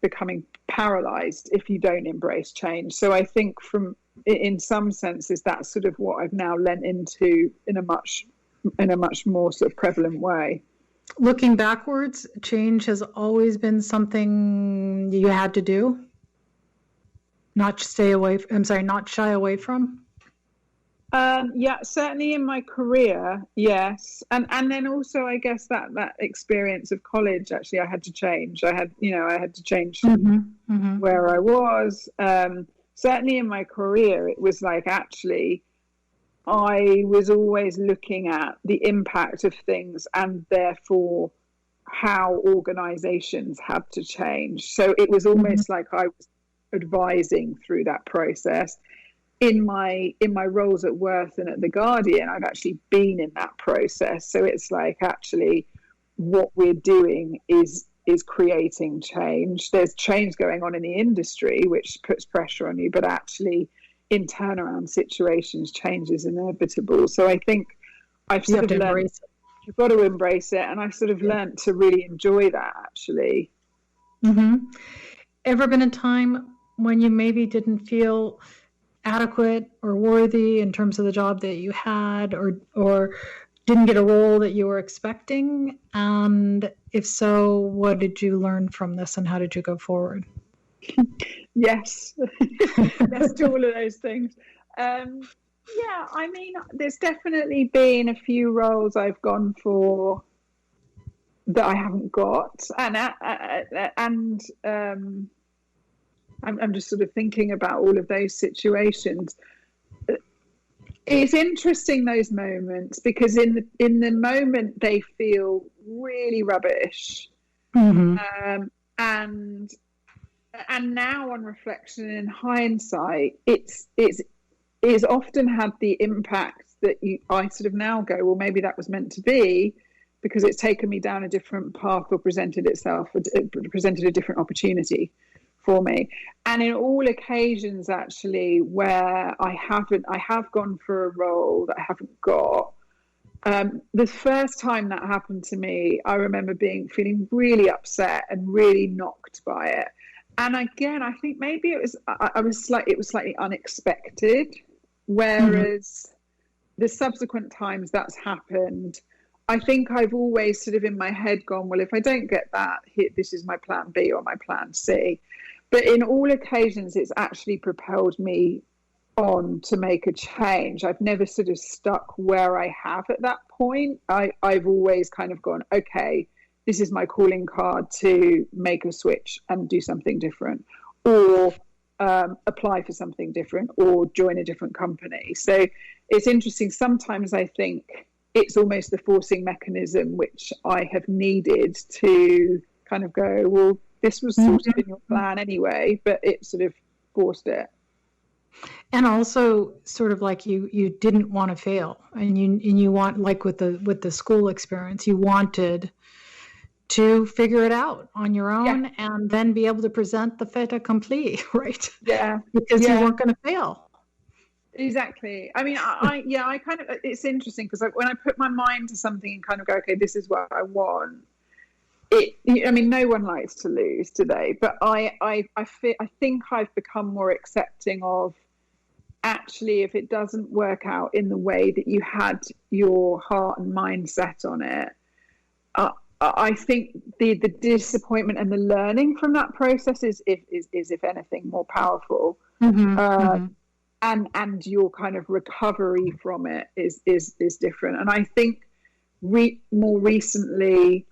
becoming paralyzed if you don't embrace change. So I think in some senses, that's sort of what I've now lent into in a much more sort of prevalent way. Looking backwards, change has always been something you had to do, not shy away from. Yeah, certainly in my career, yes, and then also I guess that experience of college, actually, I had to change. I had to change where I was. Certainly in my career, it was like, actually, I was always looking at the impact of things and therefore how organizations had to change. So it was almost like I was advising through that process. In my roles at Worth and at The Guardian, I've actually been in that process. So it's like, actually, what we're doing is creating change. There's change going on in the industry, which puts pressure on you, but actually in turnaround situations, change is inevitable. So I think I've sort of learned you've got to embrace it, and I've sort of learned to really enjoy that, actually. Ever been a time when you maybe didn't feel adequate or worthy in terms of the job that you had, or didn't get a role that you were expecting? And if so, what did you learn from this, and how did you go forward? Yes. Yes to all of those things. Yeah, I mean, there's definitely been a few roles I've gone for that I haven't got, and I'm just sort of thinking about all of those situations. It's interesting, those moments, because in the moment they feel really rubbish, and now on reflection and hindsight, it's often had the impact that I sort of now go, well, maybe that was meant to be, because it's taken me down a different path or presented a different opportunity for me. And in all occasions, actually, where I have gone for a role that I haven't got, the first time that happened to me, I remember feeling really upset and really knocked by it. And again, I think maybe it was slightly unexpected, whereas the subsequent times that's happened, I think I've always sort of in my head gone, well, if I don't get that, this is my plan B or my plan C. But in all occasions, it's actually propelled me on to make a change. I've never sort of stuck where I have at that point. I've always kind of gone, okay, this is my calling card to make a switch and do something different, or apply for something different, or join a different company. So it's interesting. Sometimes I think it's almost the forcing mechanism which I have needed to kind of go, well, this was sort of in your plan anyway, but it sort of forced it. And also sort of like you didn't want to fail, and you want, like with the school experience, you wanted to figure it out on your own, and then be able to present the fait accompli, right? Yeah. Because you weren't going to fail. Exactly. I mean, I kind of, it's interesting because when I put my mind to something and kind of go, okay, this is what I want, I mean, no one likes to lose today, but I think I've become more accepting of, actually, if it doesn't work out in the way that you had your heart and mind set on it, I think the disappointment and the learning from that process is if anything, more powerful. And your kind of recovery from it is different. And I think more recently,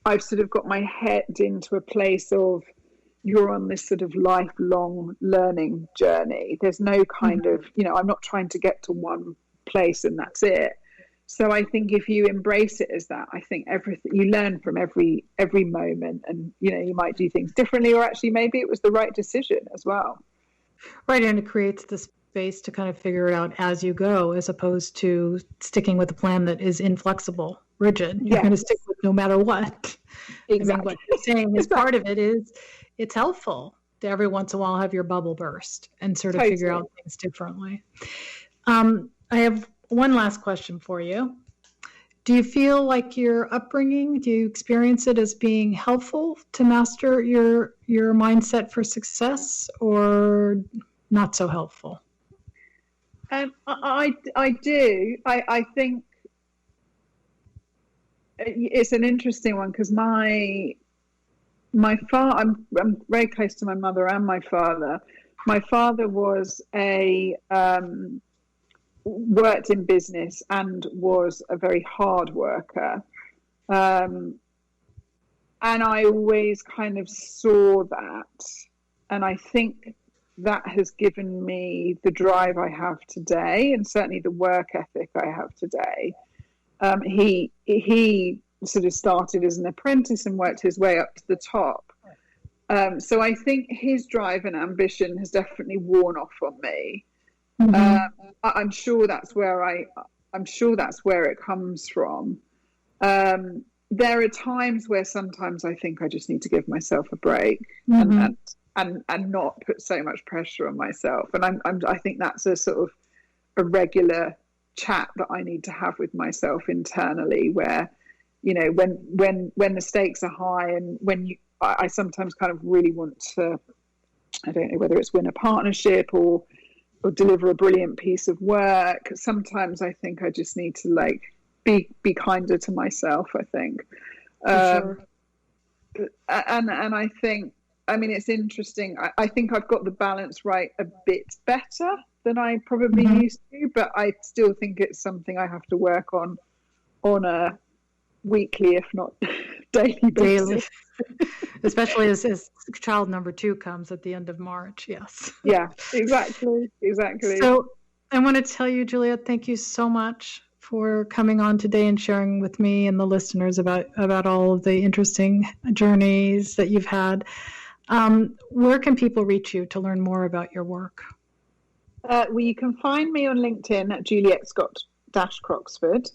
I've sort of got my head into a place of, you're on this sort of lifelong learning journey. There's no kind of, I'm not trying to get to one place and that's it. So I think if you embrace it as that, I think everything you learn from every moment, and you might do things differently, or actually maybe it was the right decision as well. Right, and it creates the space to kind of figure it out as you go, as opposed to sticking with a plan that is inflexible, rigid. You're going to stick with no matter what. Exactly. I mean, what you're saying is part of it is it's helpful to every once in a while have your bubble burst and sort of figure out things differently. I have one last question for you. Do you feel like your upbringing, do you experience it as being helpful to master your mindset for success, or not so helpful? I do. I think it's an interesting one because my father, I'm very close to my mother and my father. My father was worked in business and was a very hard worker. And I always kind of saw that. And I think that has given me the drive I have today, and certainly the work ethic I have today. He sort of started as an apprentice and worked his way up to the top. So I think his drive and ambition has definitely worn off on me. Mm-hmm. I'm sure that's where it comes from. There are times where sometimes I think I just need to give myself a break, mm-hmm. and not put so much pressure on myself. And I think that's a sort of a regular chat that I need to have with myself internally, where, you know, when the stakes are high, and I sometimes kind of really want to, I don't know whether it's win a partnership or deliver a brilliant piece of work. Sometimes I think I just need to be kinder to myself, I think. Sure. And I think, I mean, it's interesting. I think I've got the balance right a bit better than I probably mm-hmm. used to, but I still think it's something I have to work on a weekly, if not daily basis. Especially as child number 2 comes at the end of March. Yes. Yeah, exactly. So I want to tell you, Juliet, thank you so much for coming on today and sharing with me and the listeners about all of the interesting journeys that you've had. Where can people reach you to learn more about your work? Well, you can find me on LinkedIn at Juliet Scott-Croxford.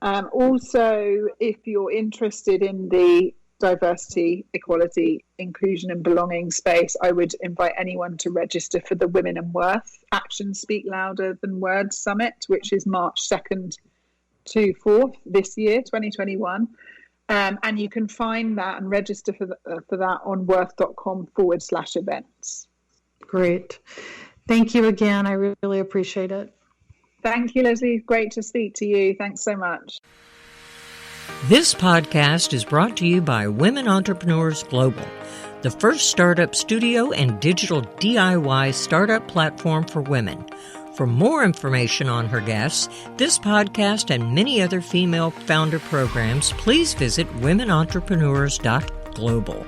Also, if you're interested in the diversity, equality, inclusion and belonging space, I would invite anyone to register for the Women and Worth Actions Speak Louder Than Words Summit, which is March 2nd to 4th this year, 2021. And you can find that and register for that on worth.com/events. Great. Thank you again. I really appreciate it. Thank you, Leslie. Great to speak to you. Thanks so much. This podcast is brought to you by Women Entrepreneurs Global, the first startup studio and digital DIY startup platform for women. For more information on her guests, this podcast, and many other female founder programs, please visit womenentrepreneurs.global.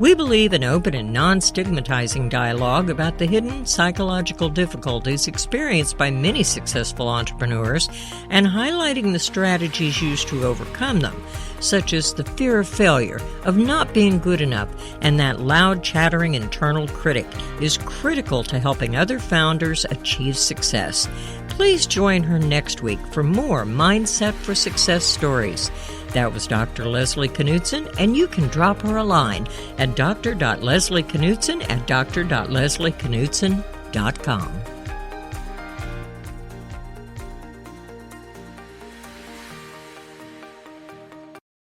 We believe in open and non-stigmatizing dialogue about the hidden psychological difficulties experienced by many successful entrepreneurs and highlighting the strategies used to overcome them, such as the fear of failure, of not being good enough, and that loud, chattering internal critic is critical to helping other founders achieve success. Please join her next week for more Mindset for Success stories. That was Dr. Leslie Knudsen, and you can drop her a line at dr.leslieKnudsen@dr.leslieKnudsen.com.